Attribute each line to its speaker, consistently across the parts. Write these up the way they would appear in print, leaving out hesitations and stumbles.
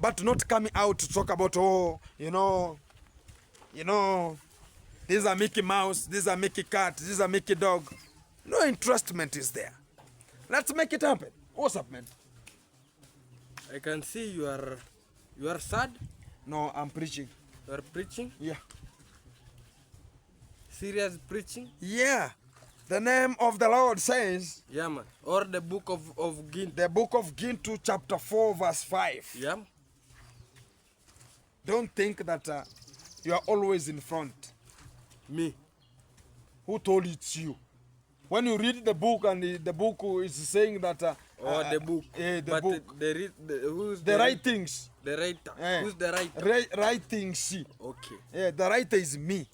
Speaker 1: but not coming out to talk about, oh, these are Mickey Mouse, these are Mickey Cat, these are Mickey Dog. No entrustment is there. Let's make it happen. What's up, man?
Speaker 2: I can see you are sad.
Speaker 1: No, I'm preaching.
Speaker 2: You are preaching?
Speaker 1: Yeah.
Speaker 2: Serious preaching?
Speaker 1: Yeah. The name of the Lord says.
Speaker 2: Yeah, man. Or the book of Gintu.
Speaker 1: The book of Gintu, chapter 4, verse 5.
Speaker 2: Yeah.
Speaker 1: Don't think that you are always in front.
Speaker 2: Me.
Speaker 1: Who told it's you? When you read the book and the book is saying that...
Speaker 2: the book.
Speaker 1: The
Speaker 2: but
Speaker 1: book.
Speaker 2: Who's
Speaker 1: the writings.
Speaker 2: The writer. Who's the writer?
Speaker 1: Writings.
Speaker 2: Okay.
Speaker 1: Yeah, the writer is me.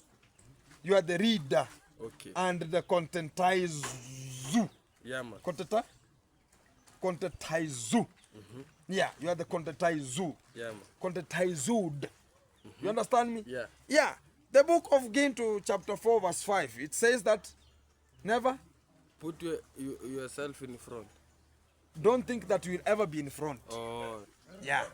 Speaker 1: You are the reader.
Speaker 2: Okay.
Speaker 1: And the contentizer.
Speaker 2: Yeah, man.
Speaker 1: Contentizer. Yeah, you are the contentizer.
Speaker 2: Yeah, man.
Speaker 1: Contentized. You understand me?
Speaker 2: Yeah.
Speaker 1: Yeah. The book of Gintu, chapter 4, verse 5. It says that never
Speaker 2: put yourself in front.
Speaker 1: Don't think that you will ever be in front.
Speaker 2: Oh.
Speaker 1: Yeah.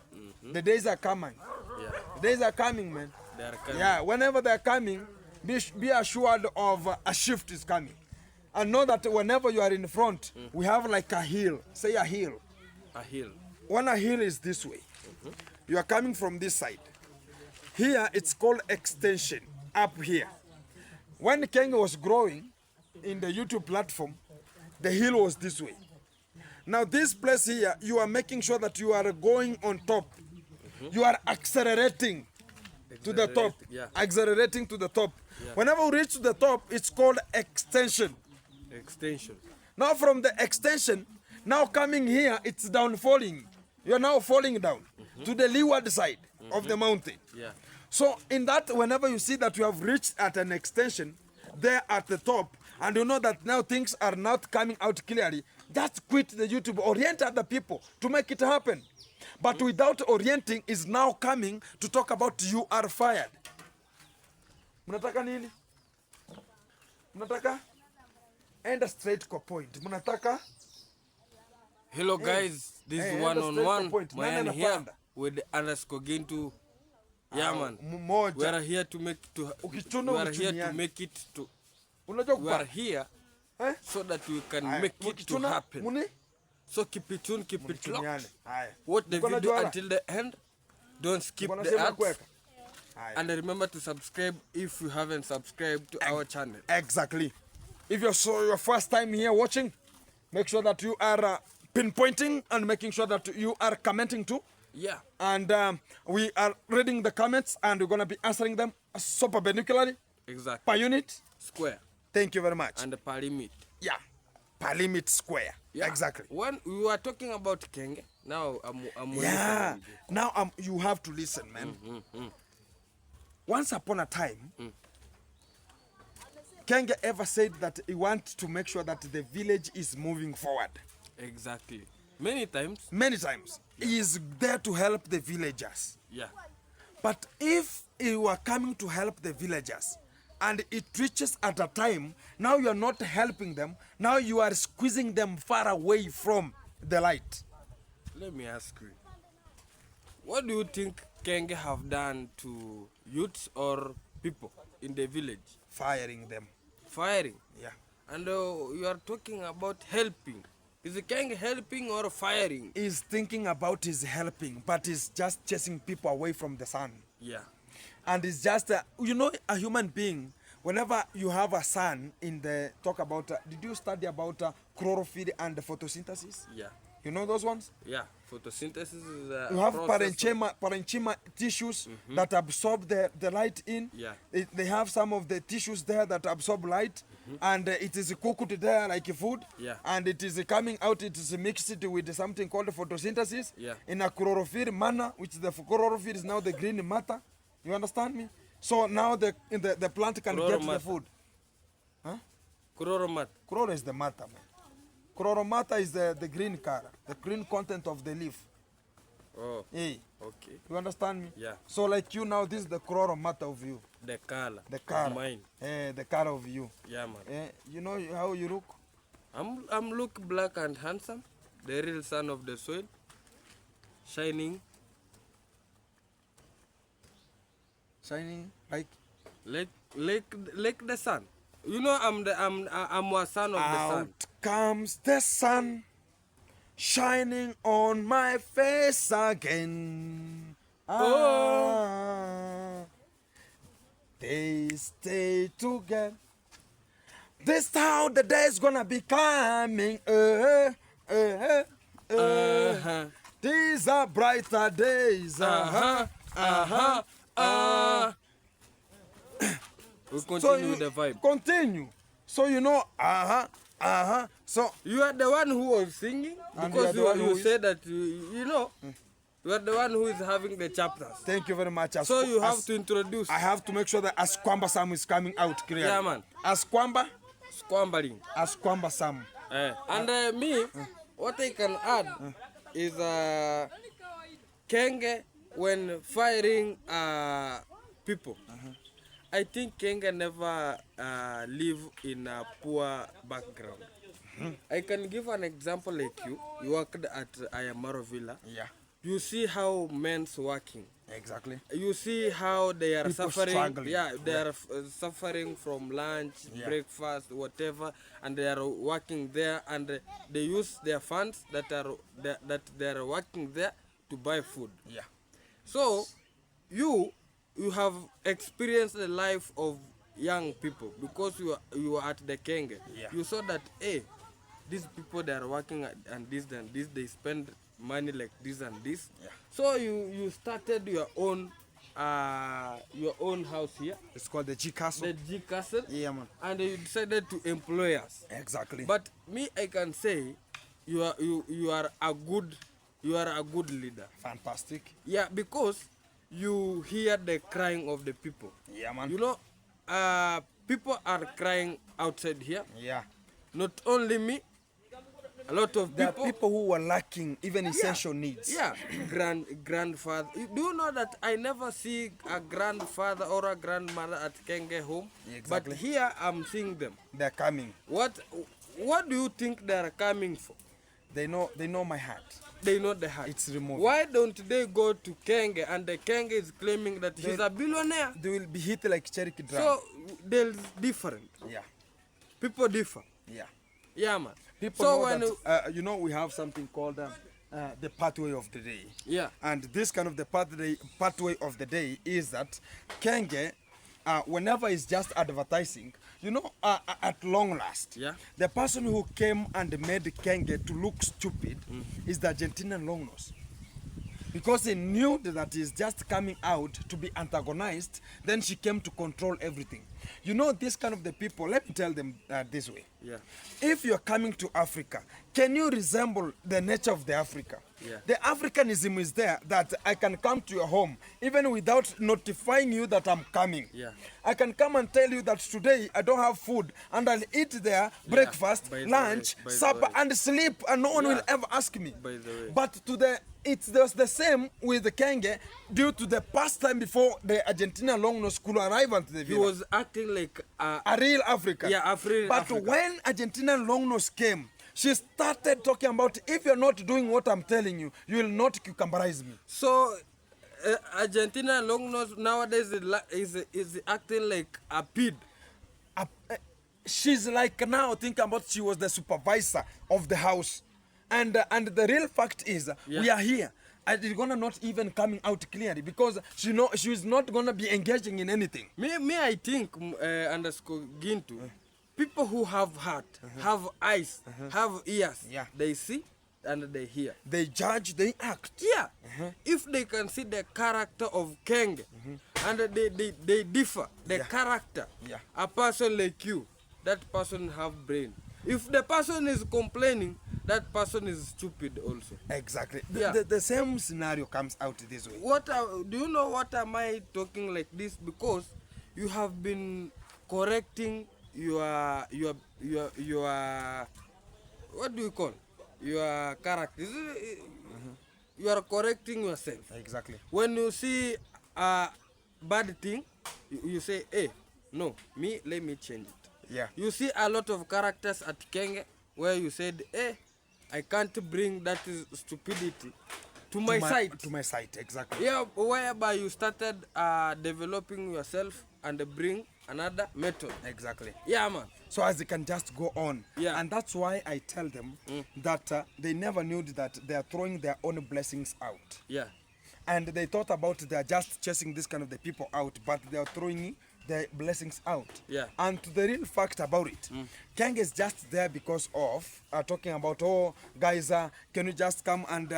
Speaker 1: The days are coming.
Speaker 2: Yeah.
Speaker 1: The days are coming, man.
Speaker 2: They are coming.
Speaker 1: Yeah. Whenever they're coming, be assured of a shift is coming. And know that whenever you are in front, we have like a hill. Say a hill.
Speaker 2: A hill.
Speaker 1: When a hill is this way, you are coming from this side. Here, it's called extension, up here. When Kenya was growing in the YouTube platform, the hill was this way. Now this place here, you are making sure that you are going on top. You are accelerating to the top.
Speaker 2: Yeah.
Speaker 1: Accelerating to the top.
Speaker 2: Yeah.
Speaker 1: Whenever we reach to the top, it's called extension.
Speaker 2: Extension.
Speaker 1: Now from the extension, now coming here, it's down falling. You are now falling down to the leeward side of the mountain.
Speaker 2: Yeah.
Speaker 1: So in that, whenever you see that you have reached at an extension, there at the top, and you know that now things are not coming out clearly, just quit the YouTube, orient other people to make it happen. But without orienting is now coming to talk about you are fired. Mnataka nini? Mnataka? Enda straight kwa point. Mnataka?
Speaker 2: Hello guys, this is one-on-one. Man here with underscore Gintu. Yeah, man. We are here to make it to. We are here to make it to. We are here so that we can make it to happen. So keep it tuned, keep it locked. Watch the video until the end. Don't skip the ads. And remember to subscribe if you haven't subscribed to our channel. Exactly.
Speaker 1: If you're your first time here watching, make sure that you are pinpointing and making sure that you are commenting too.
Speaker 2: Yeah.
Speaker 1: And we are reading the comments and we're going to be answering them so perpendicularly.
Speaker 2: Exactly.
Speaker 1: Per unit.
Speaker 2: Square.
Speaker 1: Thank you very much.
Speaker 2: And per limit.
Speaker 1: Yeah. Per limit square. Yeah. Exactly.
Speaker 2: When we were talking about Kenge, now I'm
Speaker 1: yeah. Now you have to listen, man. Once upon a time, Kenge ever said that he wants to make sure that the village is moving forward.
Speaker 2: Exactly. Many times.
Speaker 1: Many times. He is there to help the villagers.
Speaker 2: Yeah.
Speaker 1: But if he were coming to help the villagers and it reaches at a time, now you are not helping them, now you are squeezing them far away from the light.
Speaker 2: Let me ask you, what do you think Kenge have done to youths or people in the village?
Speaker 1: Firing them.
Speaker 2: Firing?
Speaker 1: Yeah.
Speaker 2: And you are talking about helping. Is the Kenge helping or firing?
Speaker 1: He's thinking about his helping, but he's just chasing people away from the sun.
Speaker 2: Yeah.
Speaker 1: And it's just, you know, a human being, whenever you have a sun in the, talk about, did you study about chlorophyll and photosynthesis?
Speaker 2: Yeah.
Speaker 1: You know those ones?
Speaker 2: Yeah. Photosynthesis is
Speaker 1: you have parenchyma tissues that absorb the light in.
Speaker 2: Yeah.
Speaker 1: They have some of the tissues there that absorb light. And it is cooked there like food.
Speaker 2: Yeah.
Speaker 1: And it is coming out, it is mixed with something called photosynthesis.
Speaker 2: Yeah.
Speaker 1: In a chlorophyll manner, which the chlorophyll is now the green matter. You understand me? So now the plant can get the food. Huh? Chloro is the matter, man. Chloromata is the green color, the green content of the leaf.
Speaker 2: Oh.
Speaker 1: Hey.
Speaker 2: Okay.
Speaker 1: You understand me?
Speaker 2: Yeah.
Speaker 1: So like you now, this is the chloromata of you.
Speaker 2: The color.
Speaker 1: The color.
Speaker 2: Of mine.
Speaker 1: The color of you.
Speaker 2: Yeah, man.
Speaker 1: You know how you look?
Speaker 2: I'm look black and handsome. The real son of the soil. Shining.
Speaker 1: shining like
Speaker 2: the sun. You know, I'm a son of the sun.
Speaker 1: Out comes the sun, shining on my face again.
Speaker 2: Oh,
Speaker 1: they stay together. This how the day's gonna be coming. These are brighter days.
Speaker 2: We continue the vibe.
Speaker 1: Continue. So you know, So
Speaker 2: you are the one who was singing because you said that you know. You are the one who is having the chapters.
Speaker 1: Thank you very much.
Speaker 2: So you have to introduce.
Speaker 1: I have to make sure that Askwamba Sam is coming out clearly.
Speaker 2: Yeah, man.
Speaker 1: Askwamba?
Speaker 2: Squambering.
Speaker 1: Askwamba Sam.
Speaker 2: And me, what I can add is Kenge when firing people. I think Kenge never live in a poor background. I can give an example like you. You worked at Ayamaro Villa.
Speaker 1: Yeah.
Speaker 2: You see how men's working.
Speaker 1: Exactly.
Speaker 2: You see how they are
Speaker 1: people
Speaker 2: suffering.
Speaker 1: struggling.
Speaker 2: Yeah, they are suffering from lunch, breakfast, whatever, and they are working there, and they use their funds that they are working there to buy food.
Speaker 1: Yeah.
Speaker 2: So you have experienced the life of young people because you are at the Kenge.
Speaker 1: Yeah.
Speaker 2: You saw that these people they are working and this, they spend money like this and this.
Speaker 1: Yeah.
Speaker 2: So you started your own house here.
Speaker 1: It's called the G Castle.
Speaker 2: The G Castle.
Speaker 1: Yeah, man.
Speaker 2: And you decided to employ us.
Speaker 1: Exactly.
Speaker 2: But me, I can say you are a good leader.
Speaker 1: Fantastic.
Speaker 2: Yeah, because you hear the crying of the people.
Speaker 1: Yeah, man.
Speaker 2: You know, people are crying outside here.
Speaker 1: Yeah.
Speaker 2: Not only me, a lot of
Speaker 1: There
Speaker 2: people.
Speaker 1: are people who were lacking even essential needs.
Speaker 2: Yeah, grandfather. Do you know that I never see a grandfather or a grandmother at Kenge home?
Speaker 1: Exactly.
Speaker 2: But here I'm seeing them.
Speaker 1: They're coming.
Speaker 2: What do you think they are coming for?
Speaker 1: They know my heart.
Speaker 2: They know the heart.
Speaker 1: It's removed.
Speaker 2: Why don't they go to Kenge and the Kenge is claiming that he's a billionaire?
Speaker 1: They will be hit like Cherokee drum.
Speaker 2: So they're different.
Speaker 1: Yeah.
Speaker 2: People differ.
Speaker 1: Yeah.
Speaker 2: Yeah, man.
Speaker 1: People
Speaker 2: so
Speaker 1: know
Speaker 2: when
Speaker 1: that, you know, we have something called the pathway of the day.
Speaker 2: yeah.
Speaker 1: And this kind of the pathway of the day is that Kenge, whenever it's just advertising, you know, at long last,
Speaker 2: Yeah.
Speaker 1: the person who came and made Kenge to look stupid is the Argentinian long nose. Because he knew that he's just coming out to be antagonized, then she came to control everything. You know, this kind of the people, let me tell them this way.
Speaker 2: Yeah.
Speaker 1: If you're coming to Africa, can you resemble the nature of the Africa?
Speaker 2: Yeah.
Speaker 1: The Africanism is there that I can come to your home even without notifying you that I'm coming.
Speaker 2: Yeah.
Speaker 1: I can come and tell you that today I don't have food and I'll eat there, breakfast,
Speaker 2: by the
Speaker 1: lunch,
Speaker 2: way,
Speaker 1: supper and sleep and no one will
Speaker 2: Yeah.
Speaker 1: ever ask me.
Speaker 2: By the way.
Speaker 1: But it's just the same with the Kenge due to the past time before the Argentina long nose could arrive at the
Speaker 2: He
Speaker 1: villa.
Speaker 2: was acting like
Speaker 1: A real African.
Speaker 2: Yeah, African.
Speaker 1: But when Argentinian long nose came, she started talking about if you're not doing what I'm telling you, you will not cucumberize me.
Speaker 2: So, Argentina long nose nowadays is acting like a pig.
Speaker 1: She's like now thinking about she was the supervisor of the house. And the real fact is, we are here. And it's gonna not even coming out clearly because she's not gonna be engaging in anything.
Speaker 2: Me, I think underscore Gintu, people who have heart, have eyes, have ears,
Speaker 1: Yeah.
Speaker 2: they see and they hear.
Speaker 1: They judge, they act.
Speaker 2: Yeah, if they can see the character of Kenge and they differ, the character,
Speaker 1: Yeah.
Speaker 2: a person like you, that person have brain. If the person is complaining, that person is stupid also.
Speaker 1: Exactly.
Speaker 2: Yeah.
Speaker 1: The same scenario comes out this way.
Speaker 2: Do you know what am I talking like this? Because you have been correcting your what do you call your character? You are correcting yourself.
Speaker 1: Exactly.
Speaker 2: When you see a bad thing, you say, hey, no, let me change it.
Speaker 1: Yeah.
Speaker 2: You see a lot of characters at Kenge where you said, hey, I can't bring that stupidity to my site.
Speaker 1: To my site, exactly.
Speaker 2: Yeah, whereby you started developing yourself and bring another method.
Speaker 1: Exactly.
Speaker 2: Yeah, man.
Speaker 1: So as they can just go on.
Speaker 2: Yeah.
Speaker 1: And that's why I tell them that they never knew that they are throwing their own blessings out.
Speaker 2: Yeah.
Speaker 1: And they thought about they are just chasing this kind of the people out, but they are throwing the blessings out.
Speaker 2: Yeah.
Speaker 1: And the real fact about it, Kang is just there because of talking about, oh, guys, can you just come and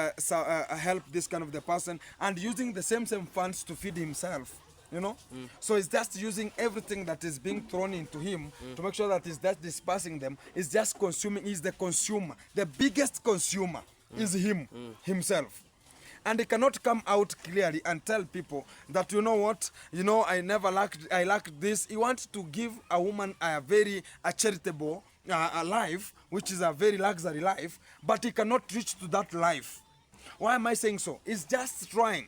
Speaker 1: help this kind of the person, and using the same funds to feed himself. You know, so he's just using everything that is being thrown into him to make sure that he's just dispersing them. He's just consuming. He's the consumer. The biggest consumer is himself. And he cannot come out clearly and tell people that, you know what, you know, I lacked this. He wants to give a woman a very charitable life, which is a very luxury life, but he cannot reach to that life. Why am I saying so? He's just trying.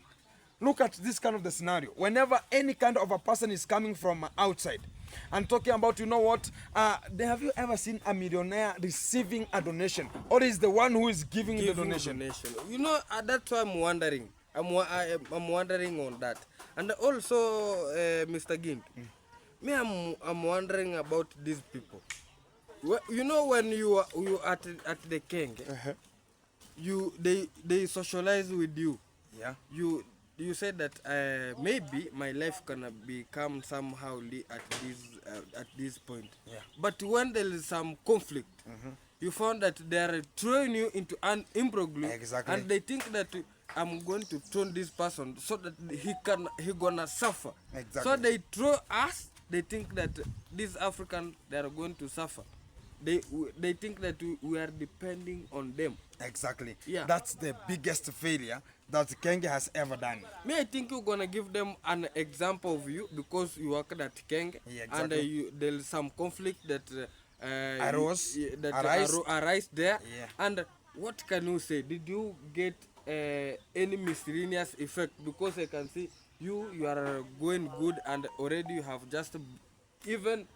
Speaker 1: Look at this kind of the scenario. Whenever any kind of a person is coming from outside and talking about, you know what, have you ever seen a millionaire receiving a donation? Or is the one who is giving the donation?
Speaker 2: You know, that's why I'm wondering. I'm wondering on that. And also, Mr. Gint, me, I'm wondering about these people. You know, when you are at the king, they socialize with you.
Speaker 1: Yeah.
Speaker 2: You said that maybe my life gonna become somehow at this point.
Speaker 1: Yeah.
Speaker 2: But when there is some conflict, you found that they are throwing you into an imbroglio.
Speaker 1: Exactly.
Speaker 2: And they think that I'm going to turn this person so that he gonna suffer.
Speaker 1: Exactly.
Speaker 2: So they throw us. They think that these Africans, they are going to suffer. They think that we are depending on them.
Speaker 1: Exactly.
Speaker 2: Yeah.
Speaker 1: That's the biggest failure that Kenge has ever done.
Speaker 2: Me, I think you're gonna give them an example of you because you work at Kenge.
Speaker 1: Yeah, exactly.
Speaker 2: And there's some conflict that
Speaker 1: arise
Speaker 2: there.
Speaker 1: Yeah.
Speaker 2: And what can you say? Did you get any miscellaneous effect? Because I can see you are going good, and already you have just even.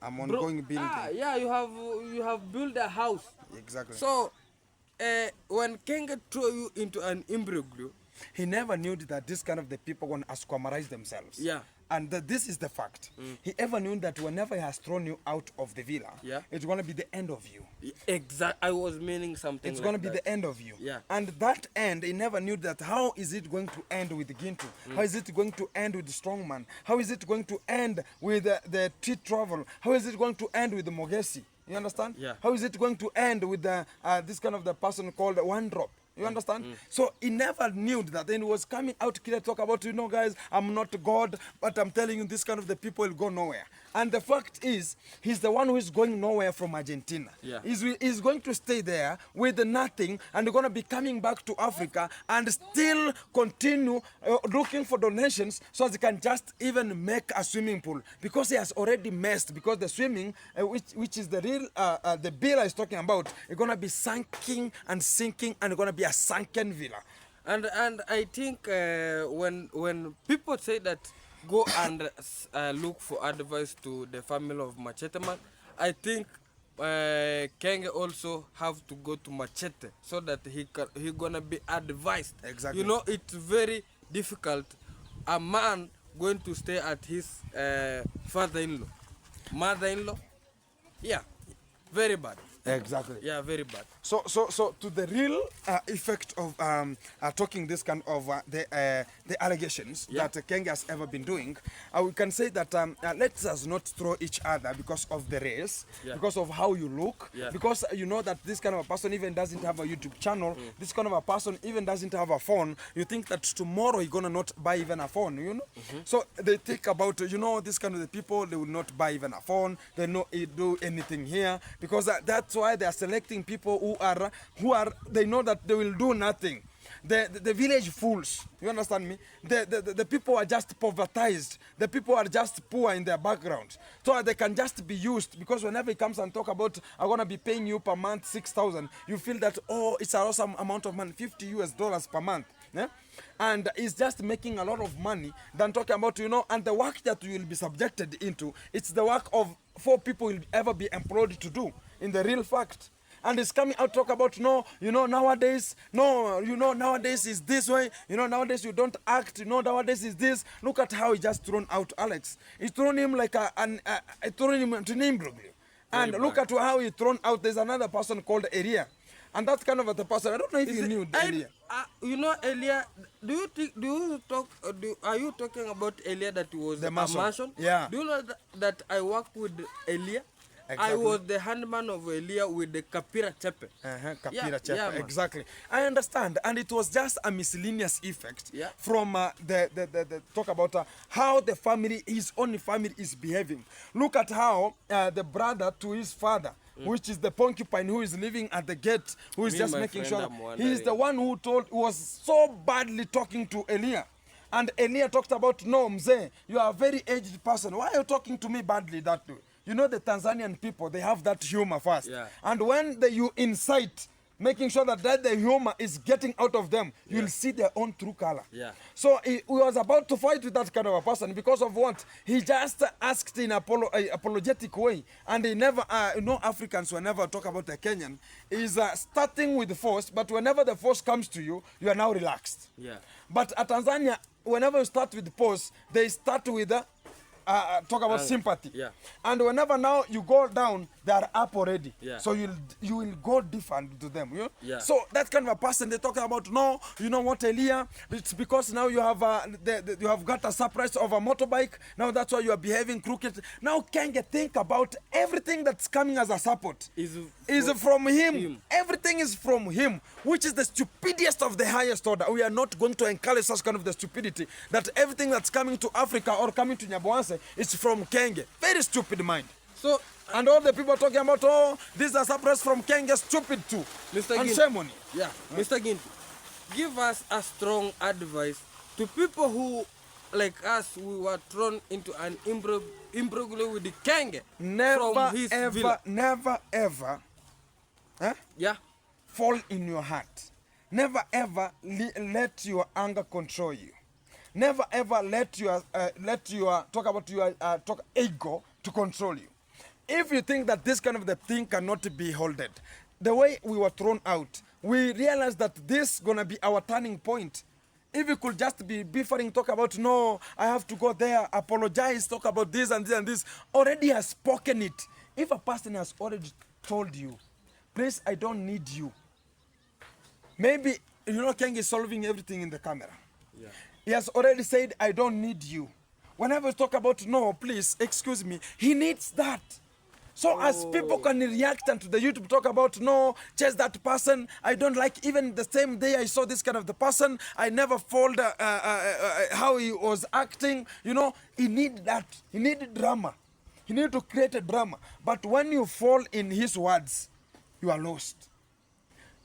Speaker 1: I'm ongoing building.
Speaker 2: Yeah, you have built a house.
Speaker 1: Exactly.
Speaker 2: So when Kenge threw you into an imbroglio,
Speaker 1: he never knew that this kind of the people want to asquamarize themselves.
Speaker 2: Yeah.
Speaker 1: And this is the fact. He ever knew that whenever he has thrown you out of the villa, it's going to be the end of you.
Speaker 2: Exactly. I was meaning something.
Speaker 1: It's going to be the end of you.
Speaker 2: Yeah.
Speaker 1: And that end, he never knew that how is it going to end with Gintu? How is it going to end with the Strongman? How is it going to end with the Treat Travel? How is it going to end with the Mogesi? You understand?
Speaker 2: Yeah.
Speaker 1: How is it going to end with the this kind of the person called One Drop? You understand? So he never knew that. Then he was coming out here to talk about, you know, guys, I'm not God, but I'm telling you, this kind of the people will go nowhere. And the fact is, he's the one who is going nowhere from Argentina.
Speaker 2: Yeah.
Speaker 1: He's going to stay there with nothing, and going to be coming back to Africa and still continue looking for donations so they can just even make a swimming pool, because he has already messed, because the swimming, which is the real, the bill I was talking about, is going to be sinking and going to be a sunken villa.
Speaker 2: And I think when people say that go and look for advice to the family of Machete Man, I think Kenge also have to go to Machete so that he gonna be advised.
Speaker 1: Exactly.
Speaker 2: You know, it's very difficult. A man going to stay at his father-in-law, mother-in-law. Yeah, very bad.
Speaker 1: Exactly.
Speaker 2: Yeah, very bad.
Speaker 1: So to the real effect of talking this kind of the allegations that Kenge has ever been doing, we can say that let us not throw each other because of the race, because of how you look, because you know that this kind of a person even doesn't have a YouTube channel, this kind of a person even doesn't have a phone. You think that tomorrow you're gonna not buy even a phone, you know? So they think about, you know, this kind of the people, they will not buy even a phone, they not do anything here, because that's why they are selecting people who are they know that they will do nothing. The village fools, you understand me? The people are just povertized. The people are just poor in their background, so they can just be used, because whenever he comes and talk about, I'm gonna be paying you per month 6,000, you feel that, oh, it's an awesome amount of money, $50 per month. Yeah? And it's just making a lot of money than talking about, you know, and the work that you will be subjected into, it's the work of 4 people will ever be employed to do in the real fact. and is coming out talk about nowadays nowadays is this way, nowadays you don't act, nowadays is this. Look at how he just thrown out Alex. He thrown him like thrown him to name imbroglio. And look at how he thrown out. There's another person called Elia. And that's kind of the person. I don't know if you knew Elia.
Speaker 2: Elia, are you talking about Elia that was
Speaker 1: the
Speaker 2: a Mason?
Speaker 1: Yeah.
Speaker 2: Do you know that I work with Elia? Exactly. I was the handman of Elia with the Kapira Chepe.
Speaker 1: Kapira Chepe, exactly. I understand. And it was just a miscellaneous effect from the talk about how the family, his own family is behaving. Look at how the brother to his father, which is the porcupine who is living at the gate, who is just making sure. He is the one who was so badly talking to Elia. And Elia talked about, no, Mzee, you are a very aged person. Why are you talking to me badly that way? You know, the Tanzanian people, they have that humor first. Yeah. And when you incite, making sure that the humor is getting out of them, you'll see their own true color. Yeah. So he was about to fight with that kind of a person because of what? He just asked in an apologetic way. And he never, Africans will never talk about a Kenyan, is starting with force, but whenever the force comes to you, you are now relaxed. Yeah. But at Tanzania, whenever you start with force, they start with talk about sympathy. Yeah. And whenever now you go down, they are up already. Yeah. So you will go different to them. Yeah. So that kind of a person, they talk about, no, you know what, Elia, it's because now you have you have got a surprise of a motorbike. Now that's why you are behaving crooked. Now Kenge, think about everything that's coming as a support is from him. Everything is from him, which is the stupidest of the highest order. We are not going to encourage such kind of the stupidity that everything that's coming to Africa or coming to Nyaboanse, it's from Kenge. Very stupid mind. So, and all the people talking about, oh, this is a surprise from Kenge, stupid too.
Speaker 2: Mr.
Speaker 1: And shame on you.
Speaker 2: Yeah, Mr. Ginty, give us a strong advice to people who, like us, we were thrown into an imbroglio with the Kenge.
Speaker 1: Never ever fall in your heart. Never ever let your anger control you. Never ever let your ego to control you. If you think that this kind of the thing cannot be holded, the way we were thrown out, we realized that this is gonna be our turning point. If you could just be biffering, talk about, no, I have to go there, apologize, talk about this and this and this, already has spoken it. If a person has already told you, please, I don't need you. Maybe, Keng is solving everything in the camera. Yeah. He has already said, I don't need you. Whenever we talk about, no, please, excuse me, he needs that. So as people can react and to the YouTube talk about, no, chase that person, I don't like, even the same day I saw this kind of the person, I never followed how he was acting, he needed that. He needed drama. He needed to create a drama. But when you fall in his words, you are lost.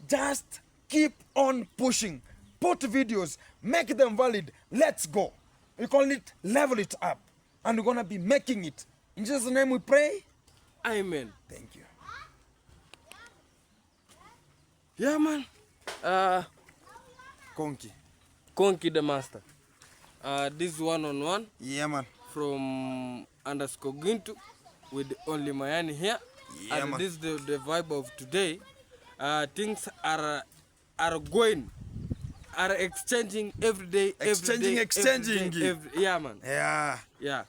Speaker 1: Just keep on pushing. Put videos, make them valid, let's go. We call it level it up. And we're going to be making it. In Jesus' name we pray.
Speaker 2: Amen.
Speaker 1: Thank you.
Speaker 2: Yeah, man. Konki the master. This one-on-one.
Speaker 1: Yeah, man.
Speaker 2: From _Gintu with only Mayani here. Yeah, and man. This is the vibe of today. Things are exchanging every day.
Speaker 1: Exchanging.
Speaker 2: Yeah, man.
Speaker 1: Yeah.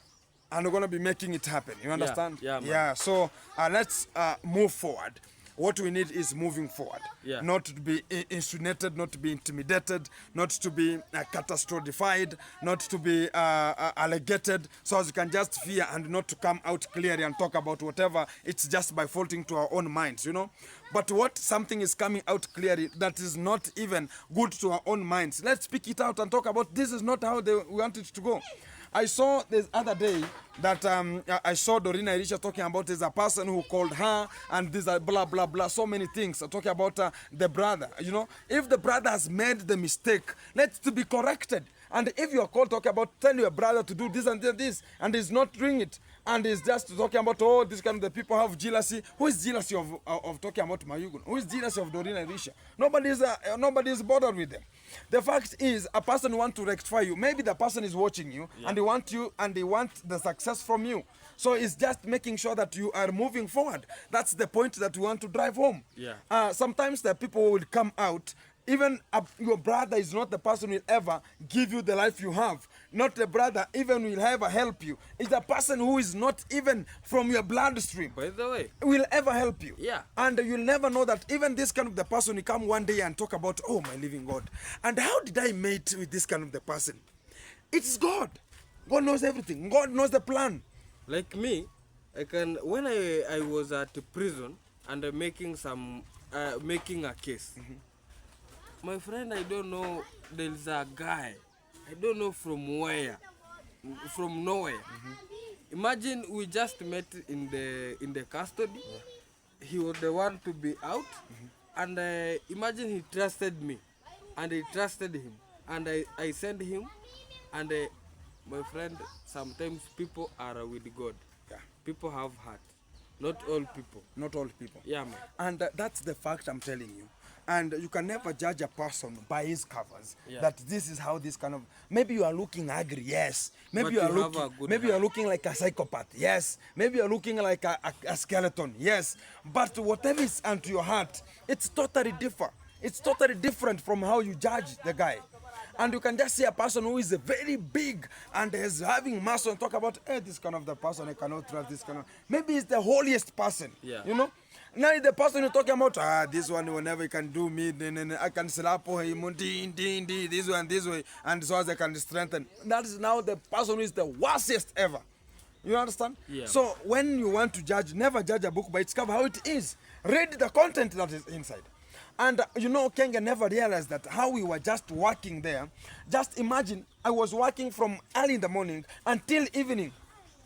Speaker 1: And we're going to be making it happen. You understand?
Speaker 2: Yeah, man.
Speaker 1: Yeah. So let's move forward. What we need is moving forward. Yeah. Not to be insinuated, not to be intimidated, not to be catastrophified, not to be allegated, so as you can just fear and not to come out clearly and talk about whatever. It's just by faulting to our own minds, But what something is coming out clearly that is not even good to our own minds, let's speak it out and talk about this is not how we want it to go. I saw this other day that I saw Dorina Elisha talking about there's a person who called her and these are blah, blah, blah, so many things. Talking about the brother, If the brother has made the mistake, let's to be corrected. And if you are called talking about, tell your brother to do this and this, and he's not doing it, and he's just talking about, oh, this kind of the people have jealousy. Who is jealousy of talking about Mayugun? Who is jealousy of Doreen and Risha? Nobody is bothered with them. The fact is, a person wants to rectify you. Maybe the person is watching you, and they want you, and they want the success from you. So it's just making sure that you are moving forward. That's the point that we want to drive home.
Speaker 2: Yeah.
Speaker 1: Sometimes the people will come out. Even your brother is not the person who will ever give you the life you have. Not the brother even will ever help you. It's the person who is not even from your bloodstream.
Speaker 2: By the way,
Speaker 1: will ever help you.
Speaker 2: Yeah.
Speaker 1: And you'll never know that even this kind of the person will come one day and talk about, oh, my living God. And how did I meet with this kind of the person? It's God. God knows everything. God knows the plan.
Speaker 2: Like me, when I was at prison and making a case. My friend, I don't know, there's a guy, I don't know from where, from nowhere. Imagine we just met in the custody. He was the one to be out, and imagine he trusted me, and I trusted him, and I sent him, and my friend, sometimes people are with God.
Speaker 1: Yeah.
Speaker 2: People have heart. Not all people.
Speaker 1: Not all people.
Speaker 2: Yeah, man.
Speaker 1: And that's the fact I'm telling you. And you can never judge a person by his covers.
Speaker 2: Yeah.
Speaker 1: That this is how this kind of. Maybe you are looking ugly, yes. Maybe
Speaker 2: But
Speaker 1: you are
Speaker 2: you have
Speaker 1: looking.
Speaker 2: a good
Speaker 1: Maybe you are
Speaker 2: heart.
Speaker 1: looking like a psychopath, yes. Maybe you are looking like a skeleton, yes. But whatever is unto your heart, it's totally different. It's totally different from how you judge the guy. And you can just see a person who is very big and is having muscle and talk about, hey, this kind of the person, I cannot trust this kind of. Maybe it's the holiest person.
Speaker 2: Yeah.
Speaker 1: You know? Now the person you're talking about, this one whenever he can do me, then I can slap him, this way, and so as I can strengthen. That is now the person who is the worstest ever. You understand?
Speaker 2: Yeah.
Speaker 1: So when you want to judge, never judge a book by its cover, how it is. Read the content that is inside. And you know, Kenya never realized that how we were just working there. Just imagine, I was working from early in the morning until evening.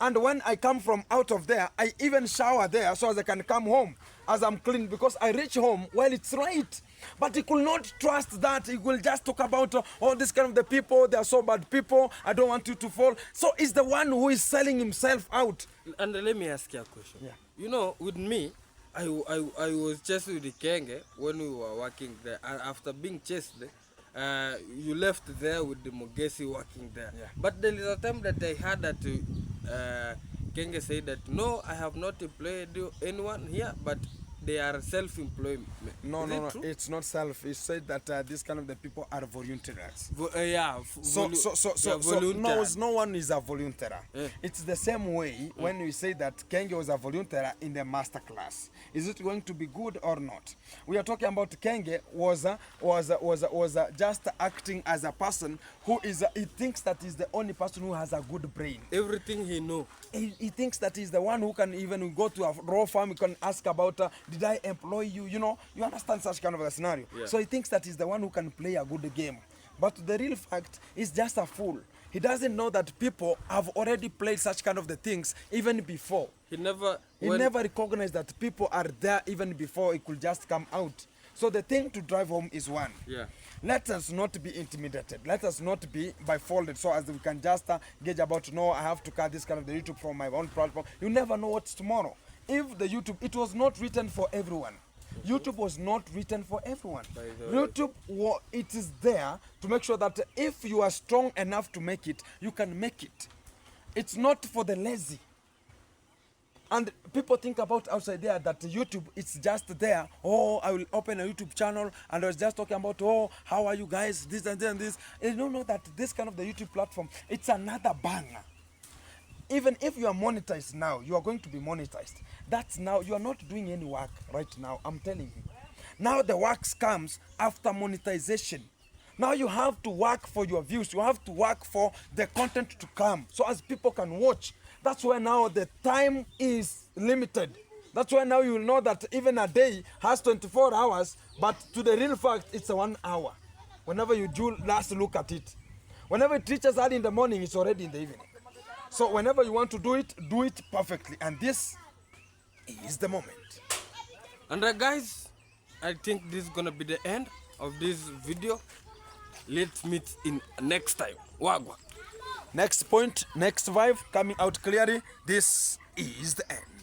Speaker 1: And when I come from out of there, I even shower there so as I can come home as I'm clean, because I reach home while it's right. But he could not trust that. He will just talk about all this kind of the people. They are so bad people. I don't want you to fall. So he's the one who is selling himself out.
Speaker 2: And let me ask you a question.
Speaker 1: Yeah.
Speaker 2: You know, with me, I was chased with the Kenge when we were working there. And after being chased, you left there with the Mogesi working there.
Speaker 1: Yeah.
Speaker 2: But there is a time that I heard that Kenge said that, no, I have not employed anyone here, but they are self-employed.
Speaker 1: No,
Speaker 2: Is
Speaker 1: no,
Speaker 2: it
Speaker 1: no.
Speaker 2: true?
Speaker 1: It's not self. He said that this kind of the people are volunteers.
Speaker 2: Yeah.
Speaker 1: So no one is a volunteer.
Speaker 2: Yeah.
Speaker 1: It's the same way when we say that Kenge was a volunteer in the master class. Is it going to be good or not? We are talking about Kenge was just acting as a person who is. He thinks that he's the only person who has a good brain.
Speaker 2: Everything he know.
Speaker 1: He thinks that he's the one who can even go to a raw farm. He can ask about, did I employ you? You know, you understand such kind of a scenario.
Speaker 2: Yeah.
Speaker 1: So he thinks that he's the one who can play a good game. But the real fact is just a fool. He doesn't know that people have already played such kind of the things even before.
Speaker 2: He never
Speaker 1: Recognized that people are there even before it could just come out. So the thing to drive home is one.
Speaker 2: Yeah.
Speaker 1: Let us not be intimidated. Let us not be bifolded so as we can just gauge about, no, I have to cut this kind of the YouTube from my own platform. You never know what's tomorrow. If the YouTube, it was not written for everyone. YouTube was not written for everyone. YouTube, it is there to make sure that if you are strong enough to make it, you can make it. It's not for the lazy. And people think about outside there that YouTube, it's just there. Oh, I will open a YouTube channel and I was just talking about, oh, how are you guys? This and this and this. You don't know that this kind of the YouTube platform, it's another banger. Even if you are monetized now, you are going to be monetized. That's now, you are not doing any work right now, I'm telling you. Now the work comes after monetization. Now you have to work for your views. You have to work for the content to come so as people can watch. That's why now the time is limited. That's why now you will know that even a day has 24 hours, but to the real fact, it's a 1 hour. Whenever you do last look at it. Whenever it reaches early in the morning, it's already in the evening. So whenever you want to do it perfectly. And this is the moment.
Speaker 2: And guys, I think this is gonna be the end of this video. Let's meet in next time. Wagwa.
Speaker 1: Next point, next vibe coming out clearly. This is the end.